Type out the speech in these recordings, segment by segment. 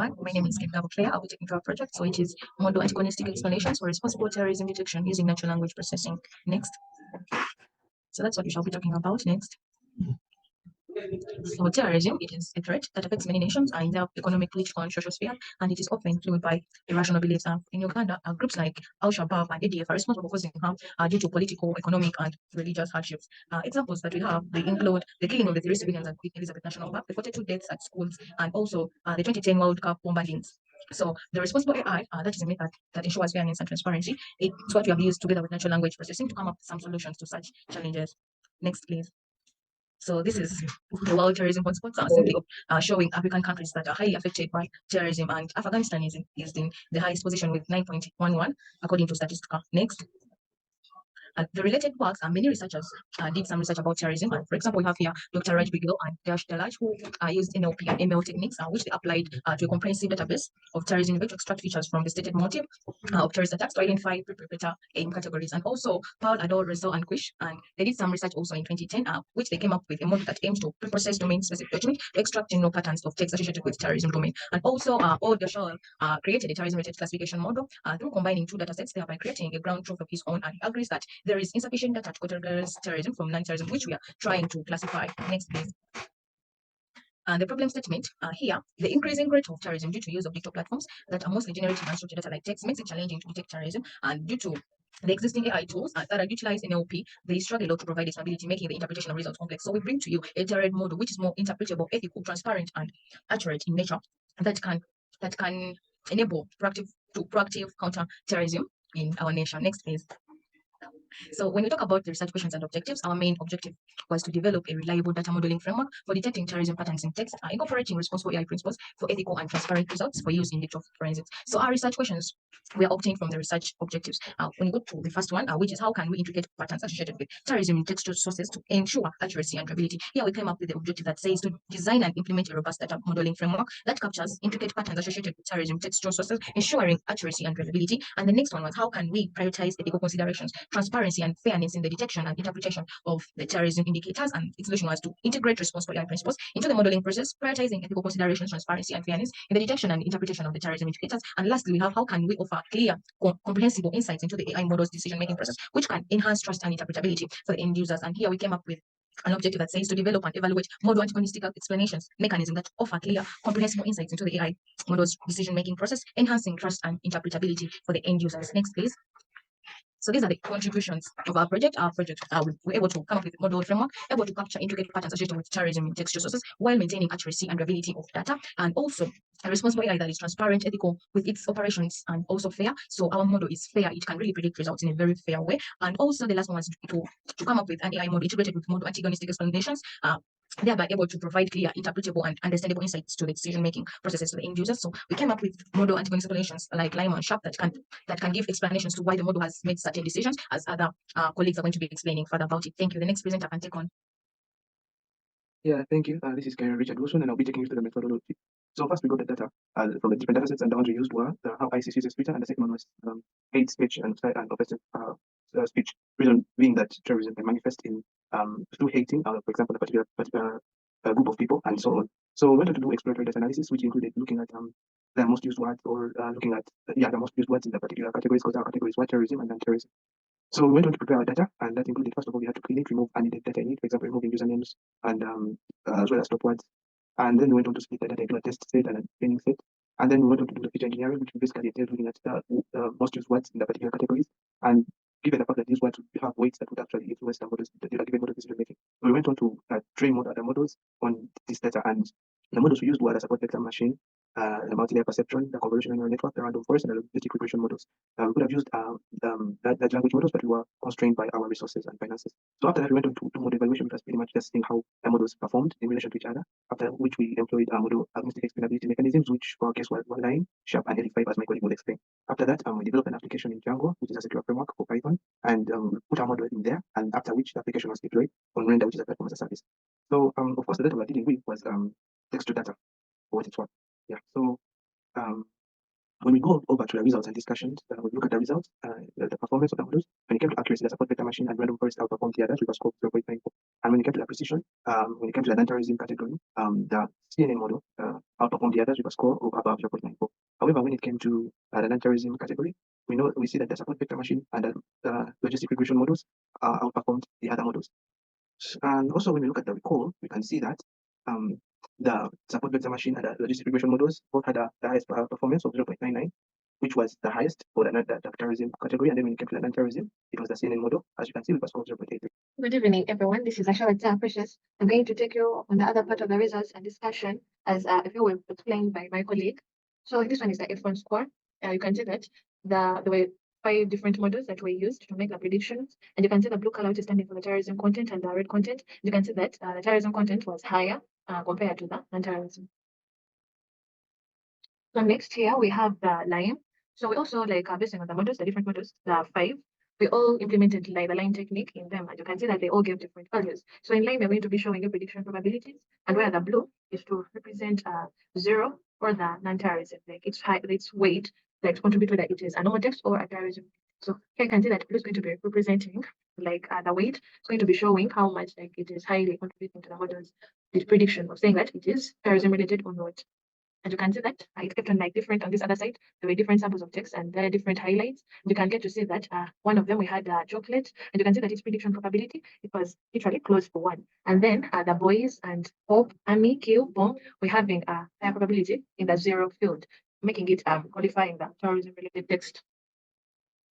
everyone. My name is Claire. I'll be taking our project, so it is model antagonistic explanations for responsible terrorism detection using natural language processing. Next. So that's what we shall be talking about next. So terrorism, it is a threat that affects many nations in their economic, political, and social sphere, and it is often fueled by irrational beliefs. In Uganda, groups like Al-Shabaab and ADF are responsible for causing harm due to political, economic, and religious hardships. Examples that we have, they include the killing of the 3 civilians at Queen Elizabeth National Park, the 42 deaths at schools, and also the 2010 World Cup bombardings. So the responsible AI, that is a method that ensures fairness and transparency. It's what we have used together with natural language processing to come up with some solutions to such challenges. Next, please. So this is the World Terrorism Hotspots, simply showing African countries that are highly affected by terrorism, and Afghanistan is in the highest position with 9.11 according to Statistica. Next. The related works, many researchers did some research about terrorism. And for example, we have here Dr. Raj Bigel and Dash Dalaj, who used NLP and ML techniques, which they applied to a comprehensive database of terrorism to extract features from the stated motive of terrorist attacks to identify perpetrator aim categories. And also, Paul, Adol, Russell, and Quish, and they did some research also in 2010, which they came up with a model that aims to process domain-specific judgment to extract general patterns of text associated with terrorism domain. And also, Old Dashal created a terrorism-related classification model through combining 2 datasets, thereby creating a ground truth of his own, and he agrees that there is insufficient data to categorize terrorism from non-terrorism, which we are trying to classify. Next, please. And the problem statement here, the increasing rate of terrorism due to use of digital platforms that are mostly generating unstructured data like text makes it challenging to detect terrorism, and due to the existing AI tools that are utilized in NLP, they struggle to provide stability, making the interpretation of results complex. So we bring to you a terrorism model which is more interpretable, ethical, transparent, and accurate in nature, that can enable proactive counter-terrorism in our nation. Next, please. So when we talk about the research questions and objectives, our main objective was to develop a reliable data modeling framework for detecting terrorism patterns in text, incorporating responsible AI principles for ethical and transparent results for use in digital forensics. So our research questions we are obtained from the research objectives. When you go to the first one, which is how can we integrate patterns associated with terrorism in textual sources to ensure accuracy and reliability? Here we came up with the objective that says to design and implement a robust data modeling framework that captures intricate patterns associated with terrorism textual sources, ensuring accuracy and reliability. And the next one was how can we prioritize ethical considerations, transparency and fairness in the detection and interpretation of the terrorism indicators, and its solution was to integrate responsible AI principles into the modeling process, prioritizing ethical considerations, transparency and fairness in the detection and interpretation of the terrorism indicators. And lastly, we have how can we offer clear, comprehensible insights into the AI model's decision-making process, which can enhance trust and interpretability for the end users. And here we came up with an objective that says to develop and evaluate model antagonistic explanations mechanisms that offer clear, comprehensible insights into the AI model's decision-making process, enhancing trust and interpretability for the end users. Next, please. So these are the contributions of our project. We were able to come up with a model framework, able to capture intricate patterns associated with terrorism in textual sources while maintaining accuracy and reliability of data, and also a responsible AI that is transparent, ethical with its operations, and also fair. So our model is fair; it can really predict results in a very fair way. And also the last one was to come up with an AI model integrated with model antagonistic explanations, thereby able to provide clear, interpretable, and understandable insights to the decision-making processes for the end users. So we came up with model antagonistic explanations like Lime and Sharp that can give explanations to why the model has made certain decisions, as other colleagues are going to be explaining further about it. Thank you. The next presenter can take on. Yeah, thank you. This is Karen Richard Wilson, and I'll be taking you through the methodology. So first we got the data from the different datasets, and the ones we used were how ISIS uses Twitter, and the second one was hate speech and offensive speech. Reason being that terrorism can manifest in through hating, for example, a particular group of people, and so on. So we wanted to do exploratory data analysis, which included looking at the most used words, or looking at the most used words in the particular categories, because our categories were terrorism and non-terrorism. So we went on to prepare our data, and that included, first of all, we had to clean it, remove unneeded data in it, for example, removing usernames and as well as stop words. And then we went on to split the data into a test set and a training set. And then we went on to do the feature engineering, which basically entailed looking at the most used words in the particular categories. And given the fact that these words would have weights that would actually influence the models, the given model decision making, we went on to train more other models on this data. And the models we used were the support vector machine, the multi-layer perceptron, the convolutional neural network, the random forest, and the logistic regression models. We could have used large language models, but we were constrained by our resources and finances. So after that, we went on to model evaluation, which was pretty much just seeing how the models performed in relation to each other. After which we employed model agnostic explainability mechanisms, which for our case were Line, Sharp, and Elif 5, as my colleague will explain. After that, we developed an application in Django, which is a secure framework for Python, and put our model in there. And after which the application was deployed on Render, which is a platform as a service. So of course, the data we were dealing with was textual data for what it's worth. Yeah. So When we go over to the results and discussions, we look at the results, the performance of the models. When it came to accuracy, the support vector machine and random forest outperformed the others with a score of 0.94. And when it came to the precision, when it came to the non-terrorism category, the CNN model outperformed the others with a score of above 0.94. However, when it came to the non-terrorism category, we see that the support vector machine and the logistic regression models outperformed the other models. And also, when we look at the recall, we can see that the support vector machine and the logistic regression models both had the highest performance of 0.99, which was the highest for the terrorism category. And then when it came to the non-terrorism, it was the CNN model, as you can see, with a score of 0.83. Good evening, everyone. This is Ashawata Precious. I'm going to take you on the other part of the results and discussion, as if you were explained by my colleague. So this one is the F1 score. You can see that there were 5 different models that were used to make the predictions, and you can see the blue color which is standing for the terrorism content and the red content. You can see that the terrorism content was higher compared to the non-terrorism. So next here we have the line. So we also based on the models, the different models, there are 5. We all implemented the line technique in them, and you can see that they all give different values. So in line, we're going to be showing you prediction probabilities, and where the blue is to represent 0 or the non-terrorism, like its weight that contribute whether it is a normal text or a terrorism. So here you can see that blue is going to be representing the weight. It's going to be showing how much it is highly contributing to the model's prediction of saying that it is terrorism related or not. And you can see that it kept on different on this other side. There were different samples of text and there are different highlights. You can get to see that one of them we had chocolate, and you can see that its prediction probability, it was literally close to 1. And then the boys and hope, army, kill, bomb, we're having a higher probability in the 0 field, making it qualifying the terrorism related text.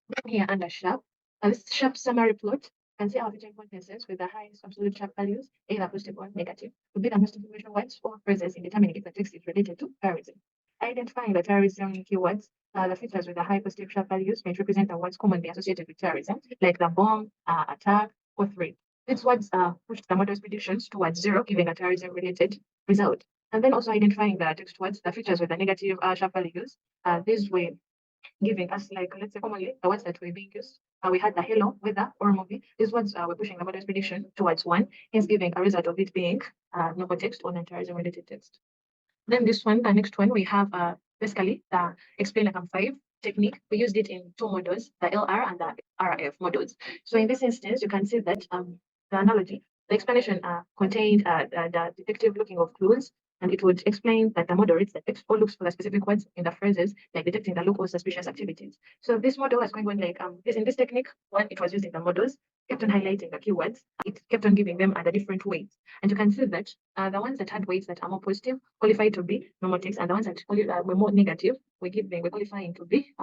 Then here under sharp, this sharp summary plot, and see our feature importances with the highest absolute sharp values, either positive or negative, would be the most information words or phrases in determining if the text is related to terrorism. Identifying the terrorism keywords, the features with the high positive sharp values may represent the words commonly associated with terrorism, like the bomb, attack, or threat. These words pushed the model's predictions towards 0, giving a terrorism-related result. And then also identifying the text words, the features with the negative sharp values. These were giving us let's say commonly the words that were being used. We had the hello, weather, or movie. These words were pushing the model's prediction towards 1, hence giving a result of it being normal text or non-terrorism related text. Then this one, the next one, we have basically the explain like I'm 5 technique. We used it in 2 models, the LR and the RF models. So in this instance, you can see that the analogy, the explanation contained the detective looking of clues, and it would explain that the model reads the text or looks for the specific words in the phrases, like detecting the local suspicious activities. So this model was going on in this technique, when it was using the models, kept on highlighting the keywords. It kept on giving them the different weights. And you can see that the ones that had weights that are more positive qualified to be normal text, and the ones that were more negative we're qualifying to be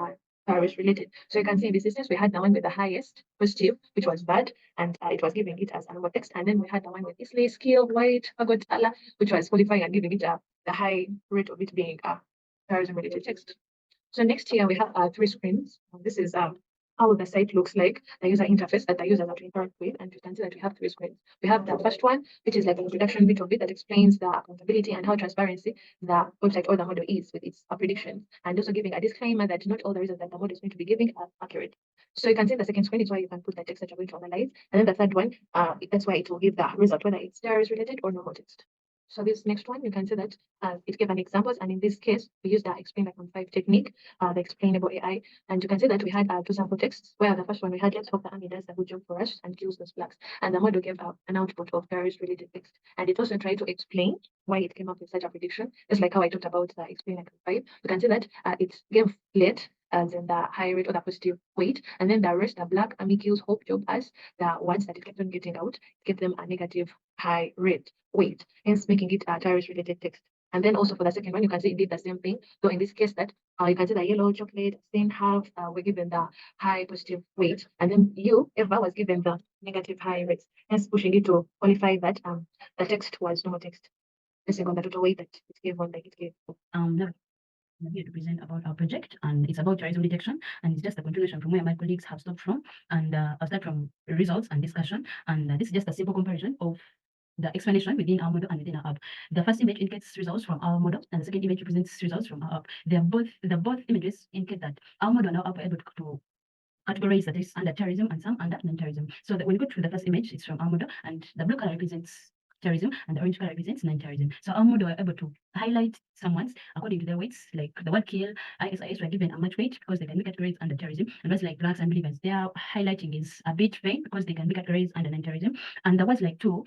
terrorist related. So you can see in this instance we had the one with the highest positive, which was bad, and it was giving it as a normal text. And then we had the one with Islay, skill, white, fagot, Allah, which was qualifying and giving it the high rate of it being terrorism related text. So next here we have 3 screens. This is how the site looks like, the user interface that the users are to interact with, and you can see that we have 3 screens. We have the first one, which is like an introduction bit of it that explains the accountability and how transparency the website or the model is with its predictions, and also giving a disclaimer that not all the results that the model is going to be giving are accurate. So you can see the second screen is where you can put the text that you're going to analyze, and then the third one, that's why it will give the result, whether it's terrorist related or normal text. So this next one, you can see that it gave an examples, and in this case, we used the explain like on 5 technique, the explainable AI, and you can see that we had 2 sample texts, where the first one we had, let's hope the army does a good job for us and kills those blacks, and the model gave an output of terrorist related text, and it also tried to explain why it came up with such a prediction, just like how I talked about the explain like on 5. You can see that it gave late as in the high rate or the positive weight, and then the rest, the black, army kills, hope, job, us, the ones that it kept on getting out, gave them a negative high rate weight, hence making it a terrorist related text. And then also for the second one, you can see it did the same thing. So in this case, that you can see the yellow, chocolate, same half were given the high positive weight, and then Eva was given the negative high rates, hence pushing it to qualify that the text was normal text, based on the total weight that it gave on it gave. I'm here to present about our project, and it's about terrorism detection, and it's just a continuation from where my colleagues have stopped from, and I'll start from results and discussion, and this is just a simple comparison of the explanation within our model and within our app. The first image indicates results from our model, and the second image represents results from our app. Both images indicate that our model and our app are able to categorize that is under terrorism and some under non-terrorism. So that when you go to the first image, it's from our model, and the blue color represents terrorism, and the orange color represents non-terrorism. So our model were able to highlight someone's according to their weights, like the word kill, ISIS were given a much weight because they can be categorized under terrorism, and words like blacks and believers, their highlighting is a bit faint because they can be categorized under non-terrorism, and the words like two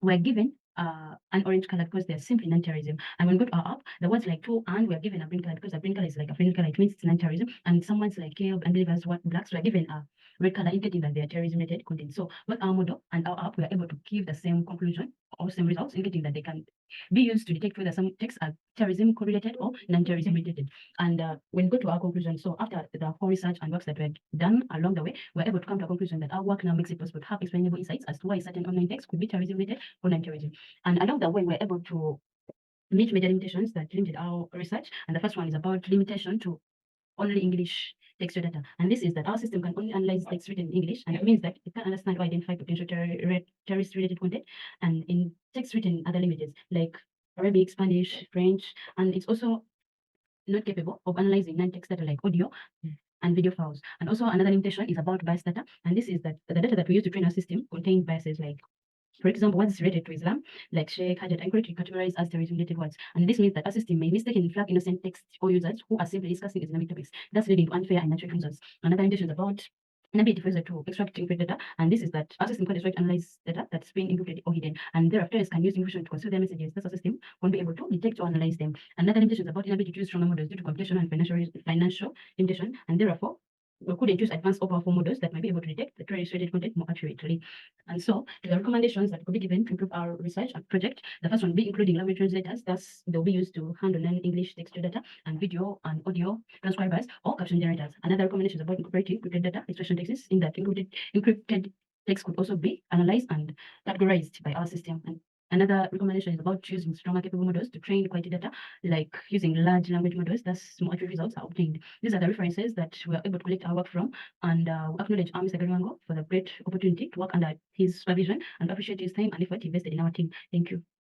were given an orange color because they're simply non-terrorism. And when we go to our app, the words like two and we're given a green color because the green color is like a friendly color, it means it's non-terrorism. And someone's like kill and believers, what blacks were given a red color indicating that they are terrorism-related content. So both our model and our app, we are able to give the same conclusion or same results, indicating that they can be used to detect whether some texts are terrorism correlated or non-terrorism related. And when we go to our conclusion, so after the whole research and works that were done along the way, we're able to come to a conclusion that our work now makes it possible to have explainable insights as to why certain online text could be terrorism related or non-terrorism. And along the way, we're able to meet major limitations that limited our research. And the first one is about limitation to only English text data. And this is that our system can only analyze text written in English, and it means that it can understand or identify potential terrorist-related content. And in text written in other languages like Arabic, Spanish, French, and it's also not capable of analyzing non-text data like audio and video files. And also another limitation is about bias data, and this is that the data that we use to train our system contain biases like, for example, words related to Islam, like Sheikh, Hajat, and correctly categorized as terrorism-related words. And this means that our system may mistakenly flag innocent text or users who are simply discussing Islamic topics, thus leading to unfair and inaccurate results. Another limitation is about inability for user to extract encrypted data, and this is that our system can extract analyze data that's being encrypted or hidden, and thereafter can use encryption to conceal their messages. Thus, our system won't be able to detect or analyze them. Another limitation is about inability to use stronger models due to computational and financial limitation, and therefore we couldn't use advanced or powerful models that might be able to detect the terrorist-related content more accurately. And so, the recommendations that could be given to improve our research and project, the first one will be including language translators, thus they'll be used to handle non-English text data and video and audio transcribers or caption generators. Another recommendation is about incorporating encrypted data expression texts, in that encrypted text could also be analyzed and categorized by our system. And another recommendation is about choosing stronger capable models to train quality data, like using large language models, thus more accurate results are obtained. These are the references that we are able to collect our work from, and we acknowledge Mr. Gariwango for the great opportunity to work under his supervision and appreciate his time and effort invested in our team. Thank you.